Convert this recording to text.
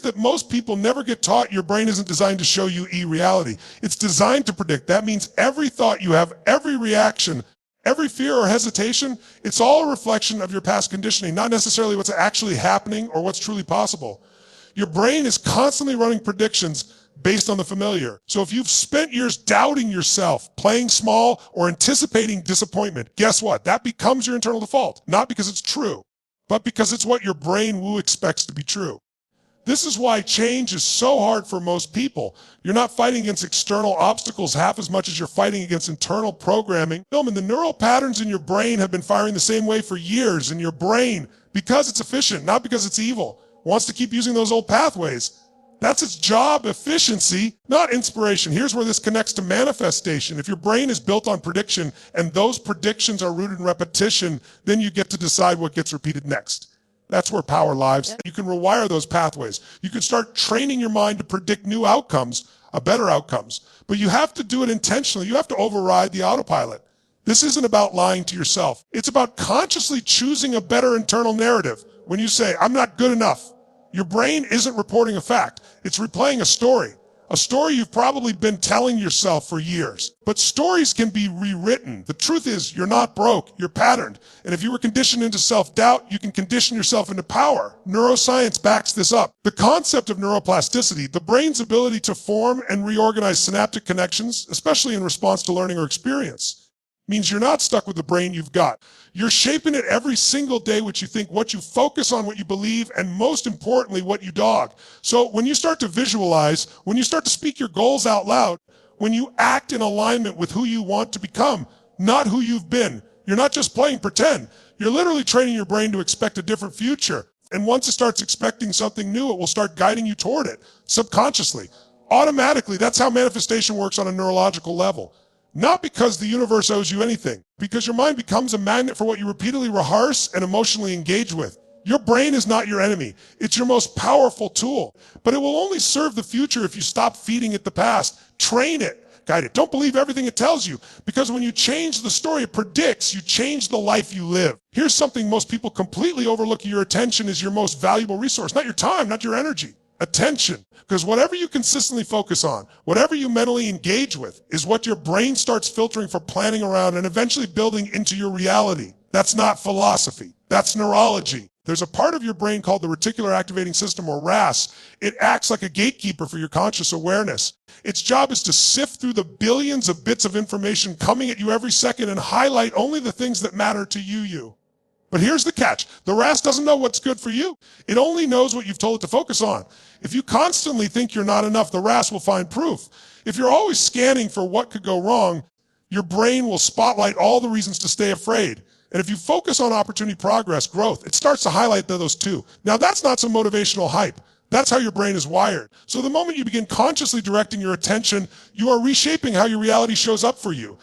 that most people never get taught your brain isn't designed to show you e-reality. It's designed to predict. That means every thought you have, every reaction, every fear or hesitation, it's all a reflection of your past conditioning, not necessarily what's actually happening or what's truly possible. Your brain is constantly running predictions based on the familiar. So if you've spent years doubting yourself, playing small, or anticipating disappointment, guess what? That becomes your internal default, not because it's true, but because it's what your brain expects to be true. This is why change is so hard for most people. You're not fighting against external obstacles half as much as you're fighting against internal programming. And the neural patterns in your brain have been firing the same way for years, and your brain, because it's efficient, not because it's evil, wants to keep using those old pathways. That's its job, efficiency, not inspiration. Here's where this connects to manifestation. If your brain is built on prediction and those predictions are rooted in repetition, then you get to decide what gets repeated next. That's where power lies. You can rewire those pathways. You can start training your mind to predict new outcomes, better outcomes. But you have to do it intentionally. You have to override the autopilot. This isn't about lying to yourself. It's about consciously choosing a better internal narrative. When you say, I'm not good enough, your brain isn't reporting a fact. It's replaying a story you've probably been telling yourself for years. But stories can be rewritten. The truth is, you're not broke, you're patterned. And if you were conditioned into self-doubt, you can condition yourself into power. Neuroscience backs this up. The concept of neuroplasticity, the brain's ability to form and reorganize synaptic connections, especially in response to learning or experience, means you're not stuck with the brain you've got. You're shaping it every single day, what you think, what you focus on, what you believe, and most importantly, what you dog. So when you start to visualize, when you start to speak your goals out loud, when you act in alignment with who you want to become, not who you've been, you're not just playing pretend. You're literally training your brain to expect a different future. And once it starts expecting something new, it will start guiding you toward it, subconsciously. Automatically, that's how manifestation works on a neurological level. Not because the universe owes you anything, because your mind becomes a magnet for what you repeatedly rehearse and emotionally engage with. Your brain is not your enemy. It's your most powerful tool. But it will only serve the future if you stop feeding it the past. Train it, guide it. Don't believe everything it tells you, because when you change the story it predicts, you change the life you live. Here's something most people completely overlook. Your attention is your most valuable resource, not your time, not your energy. Attention. Because whatever you consistently focus on, whatever you mentally engage with, is what your brain starts filtering for, planning around, and eventually building into your reality. That's not philosophy. That's neurology. There's a part of your brain called the reticular activating system, or RAS. It acts like a gatekeeper for your conscious awareness. Its job is to sift through the billions of bits of information coming at you every second and highlight only the things that matter to you. But here's the catch. The RAS doesn't know what's good for you. It only knows what you've told it to focus on. If you constantly think you're not enough, the RAS will find proof. If you're always scanning for what could go wrong, your brain will spotlight all the reasons to stay afraid. And if you focus on opportunity, progress, growth, it starts to highlight those too. Now, that's not some motivational hype. That's how your brain is wired. So the moment you begin consciously directing your attention, you are reshaping how your reality shows up for you.